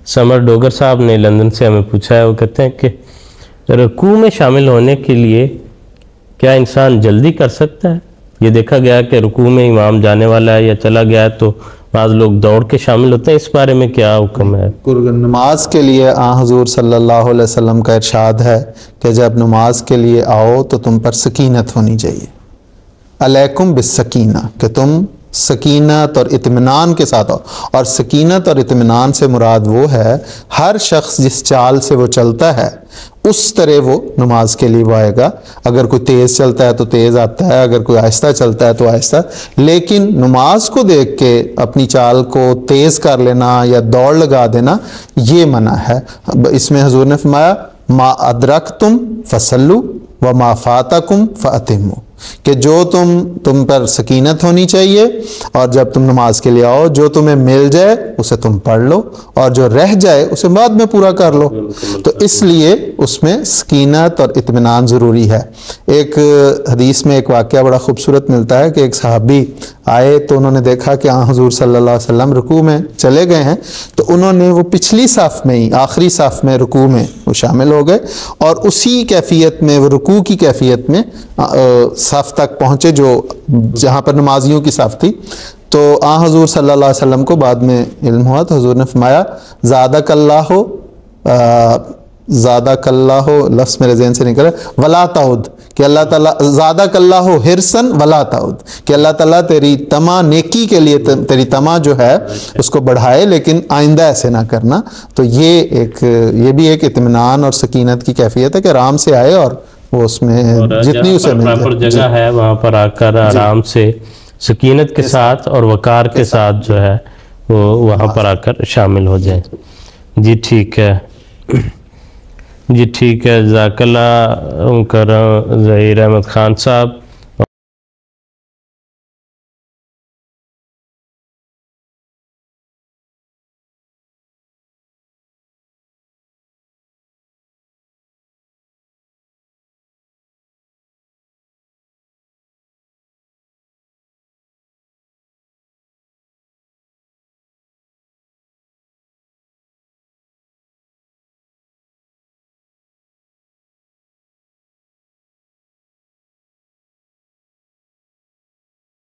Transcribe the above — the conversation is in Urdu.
سمر ڈوگر صاحب نے لندن سے ہمیں پوچھا ہے، وہ کہتے ہیں کہ رکوع میں شامل ہونے کے لیے کیا انسان جلدی کر سکتا ہے؟ یہ دیکھا گیا کہ رکوع میں امام جانے والا ہے یا چلا گیا ہے تو بعض لوگ دوڑ کے شامل ہوتے ہیں، اس بارے میں کیا حکم ہے؟ نماز کے لیے حضور صلی اللہ علیہ وسلم کا ارشاد ہے کہ جب نماز کے لیے آؤ تو تم پر سکینت ہونی چاہیے، علیکم بالسکینہ، کہ تم سکینت اور اطمینان کے ساتھ آؤ. اور سکینت اور اطمینان سے مراد وہ ہے ہر شخص جس چال سے وہ چلتا ہے اس طرح وہ نماز کے لیے وہ آئے گا. اگر کوئی تیز چلتا ہے تو تیز آتا ہے، اگر کوئی آہستہ چلتا ہے تو آہستہ. لیکن نماز کو دیکھ کے اپنی چال کو تیز کر لینا یا دوڑ لگا دینا یہ منع ہے. اس میں حضور نے فرمایا ما ادرکتم فصلوا وما فاتکم فاتموا، کہ جو تم پر سکینت ہونی چاہیے، اور جب تم نماز کے لیے آؤ جو تمہیں مل جائے اسے تم پڑھ لو، اور جو رہ جائے اسے بعد میں پورا کر لو. تو اس لیے اس میں سکینت اور اطمینان ضروری ہے. ایک حدیث میں ایک واقعہ بڑا خوبصورت ملتا ہے کہ ایک صحابی آئے تو انہوں نے دیکھا کہ حضور صلی اللہ علیہ وسلم رکوع میں چلے گئے ہیں، تو انہوں نے وہ پچھلی صف میں ہی آخری صف میں رکوع میں وہ شامل ہو گئے، اور اسی کیفیت میں وہ رکوع کی کیفیت میں صف تک پہنچے جو جہاں پر نمازیوں کی صف تھی. تو حضور صلی اللہ علیہ وسلم کو بعد میں علم ہوا تو حضور نے فرمایا زادک اللہ لفظ میرے ذہن سے نکل رہا ولا تعود، کہ اللہ تعالیٰ زادک اللہ حرصاً ولا تعود، کہ اللہ تعالیٰ تیری طمع نیکی کے لیے تیری طمع جو ہے اس کو بڑھائے، لیکن آئندہ ایسے نہ کرنا. تو یہ بھی ایک اطمینان اور سکینت کی کیفیت ہے کہ آرام سے آئے اور وہ اس میں جتنی اسے مل جائے جگہ ہے وہاں پر آ کر آرام سے سکینت کے ساتھ اور وقار کے ساتھ جو ہے وہ وہاں پر آ کر شامل ہو جائیں. جی ٹھیک ہے، جی ٹھیک ہے، جزاک اللہ. ظہیر احمد خان صاحب